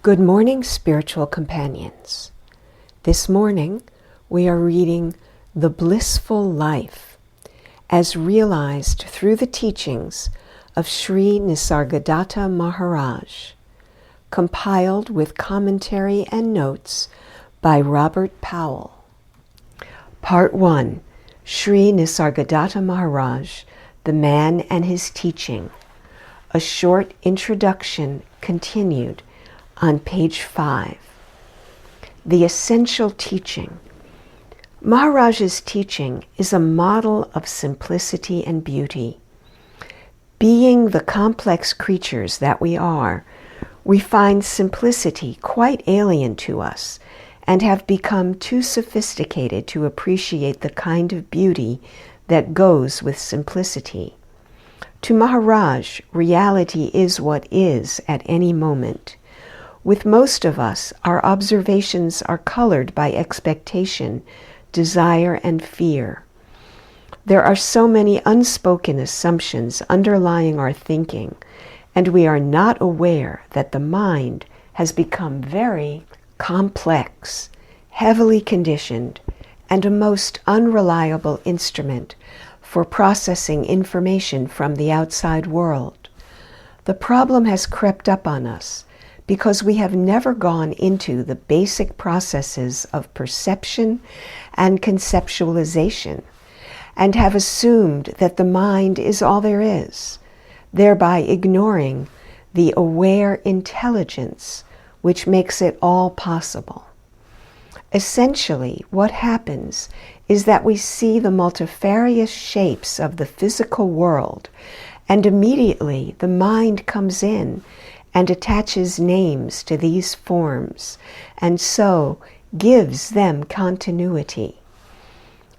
Good morning, spiritual companions. This morning, we are reading The Blissful Life as realized through the teachings of Sri Nisargadatta Maharaj, compiled with commentary and notes by Robert Powell. Part 1, Sri Nisargadatta Maharaj, the Man and His Teaching. A short introduction continued on page 5. The essential teaching. Maharaj's teaching is a model of simplicity and beauty. Being the complex creatures that we are, we find simplicity quite alien to us and have become too sophisticated to appreciate the kind of beauty that goes with simplicity. To Maharaj, reality is what is at any moment. With most of us, our observations are colored by expectation, desire, and fear. There are so many unspoken assumptions underlying our thinking, and we are not aware that the mind has become very complex, heavily conditioned, and a most unreliable instrument for processing information from the outside world. The problem has crept up on us because we have never gone into the basic processes of perception and conceptualization, and have assumed that the mind is all there is, thereby ignoring the aware intelligence which makes it all possible. Essentially, what happens is that we see the multifarious shapes of the physical world, and immediately the mind comes in and attaches names to these forms, and so gives them continuity.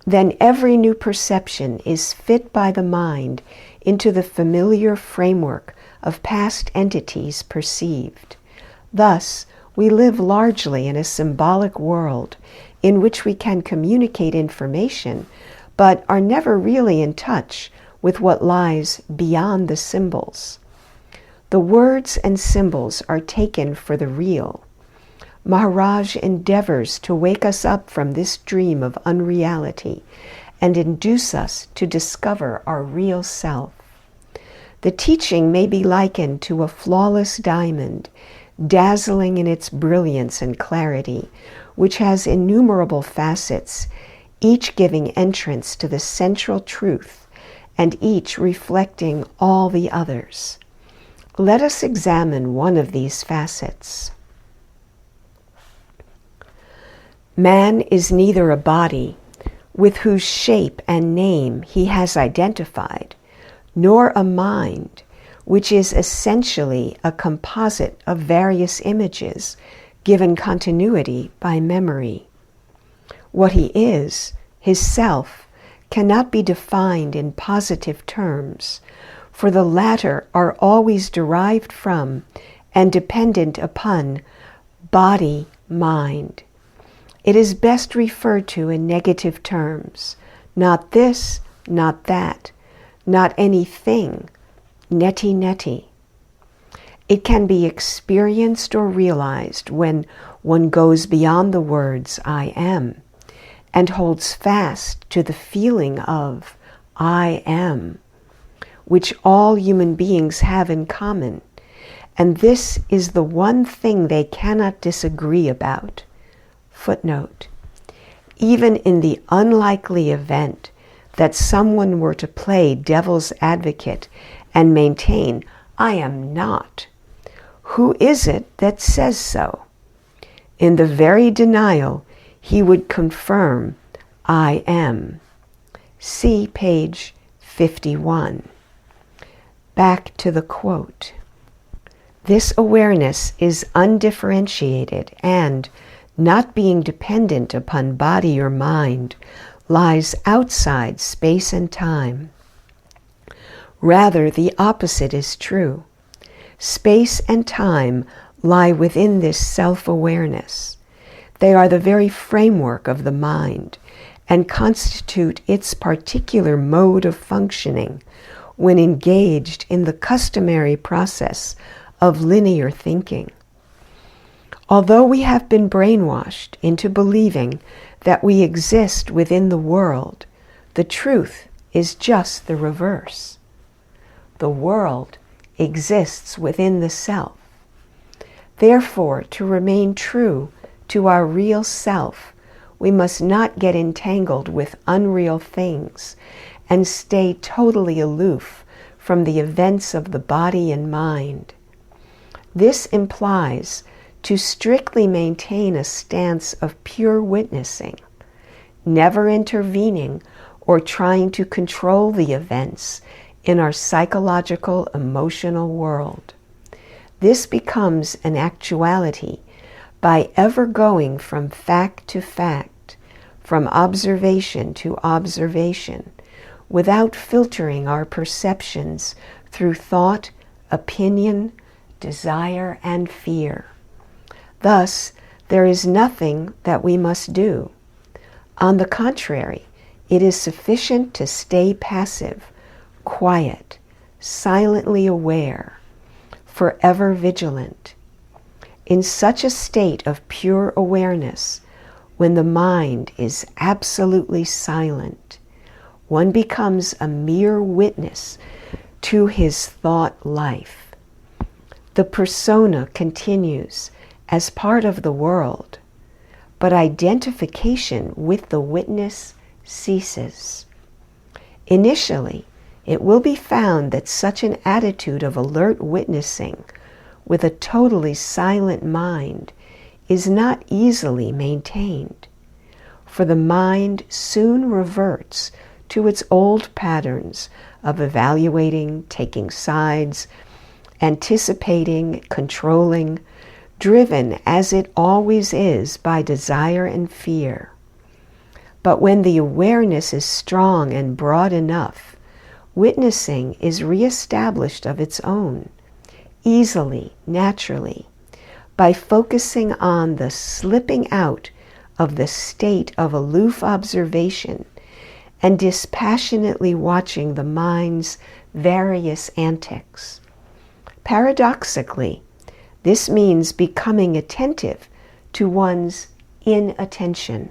Then every new perception is fit by the mind into the familiar framework of past entities perceived. Thus, we live largely in a symbolic world in which we can communicate information, but are never really in touch with what lies beyond the symbols. The words and symbols are taken for the real. Maharaj endeavors to wake us up from this dream of unreality and induce us to discover our real self. The teaching may be likened to a flawless diamond, dazzling in its brilliance and clarity, which has innumerable facets, each giving entrance to the central truth, and each reflecting all the others. Let us examine one of these facets. Man is neither a body, with whose shape and name he has identified, nor a mind, which is essentially a composite of various images given continuity by memory. What he is, his self, cannot be defined in positive terms, for the latter are always derived from and dependent upon body-mind. It is best referred to in negative terms: not this, not that, not anything, neti. It can be experienced or realized when one goes beyond the words I am and holds fast to the feeling of I am, which all human beings have in common, and this is the one thing they cannot disagree about. Footnote: even in the unlikely event that someone were to play devil's advocate and maintain, I am not, who is it that says so? In the very denial, he would confirm, I am. See page 51. Back to the quote. This awareness is undifferentiated and, not being dependent upon body or mind, lies outside space and time. Rather, the opposite is true. Space and time lie within this self-awareness. They are the very framework of the mind and constitute its particular mode of functioning when engaged in the customary process of linear thinking. Although we have been brainwashed into believing that we exist within the world, the truth is just the reverse. The world exists within the self. Therefore, to remain true to our real self, we must not get entangled with unreal things and stay totally aloof from the events of the body and mind. This implies to strictly maintain a stance of pure witnessing, never intervening or trying to control the events in our psychological, emotional world. This becomes an actuality by ever going from fact to fact, from observation to observation, without filtering our perceptions through thought, opinion, desire, and fear. Thus, there is nothing that we must do. On the contrary, it is sufficient to stay passive, quiet, silently aware, forever vigilant. In such a state of pure awareness, when the mind is absolutely silent, one becomes a mere witness to his thought life. The persona continues as part of the world, but identification with the witness ceases. Initially, it will be found that such an attitude of alert witnessing with a totally silent mind is not easily maintained, for the mind soon reverts to its old patterns of evaluating, taking sides, anticipating, controlling, driven as it always is by desire and fear. But when the awareness is strong and broad enough, witnessing is reestablished of its own, easily, naturally, by focusing on the slipping out of the state of aloof observation and dispassionately watching the mind's various antics. Paradoxically, this means becoming attentive to one's inattention.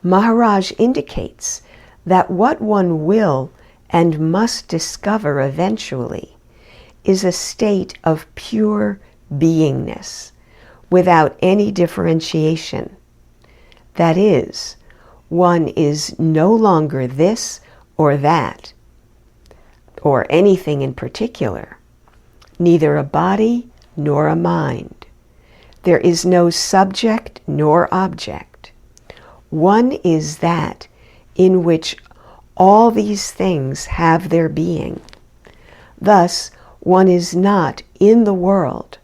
Maharaj indicates that what one will and must discover eventually is a state of pure beingness, without any differentiation. That is, one is no longer this or that, or anything in particular, neither a body nor a mind. There is no subject nor object. One is that in which all these things have their being. Thus, one is not in the world,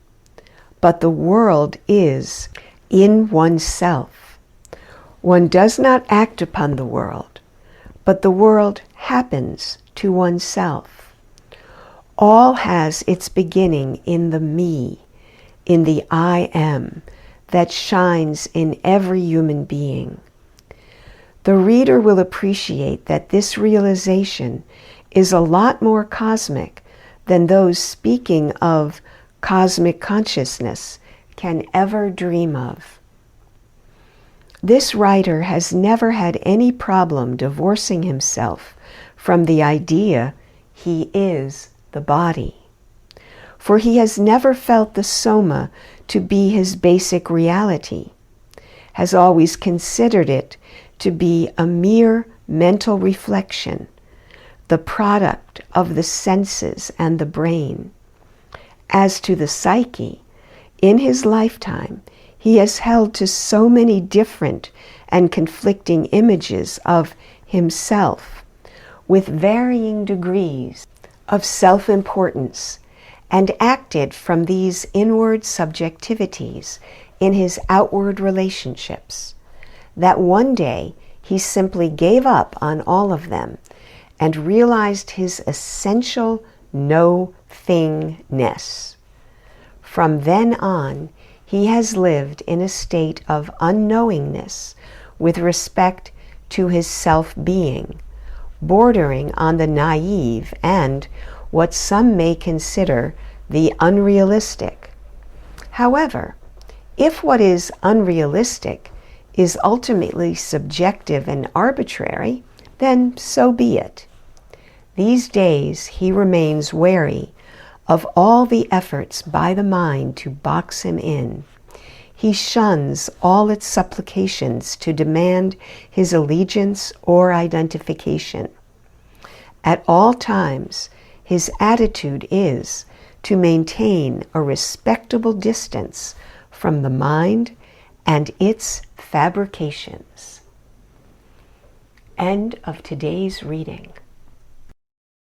but the world is in oneself. One does not act upon the world, but the world happens to oneself. All has its beginning in the me, in the I am, that shines in every human being. The reader will appreciate that this realization is a lot more cosmic than those speaking of cosmic consciousness can ever dream of. This writer has never had any problem divorcing himself from the idea he is the body, for he has never felt the soma to be his basic reality, has always considered it to be a mere mental reflection, the product of the senses and the brain. As to the psyche, in his lifetime, he has held to so many different and conflicting images of himself, with varying degrees of self-importance, and acted from these inward subjectivities in his outward relationships, that one day he simply gave up on all of them and realized his essential no-thingness. From then on, he has lived in a state of unknowingness with respect to his self-being, bordering on the naive and what some may consider the unrealistic. However, if what is unrealistic is ultimately subjective and arbitrary, then so be it. These days he remains wary of all the efforts by the mind to box him in. He shuns all its supplications to demand his allegiance or identification. At all times, his attitude is to maintain a respectable distance from the mind and its fabrications. End of today's reading.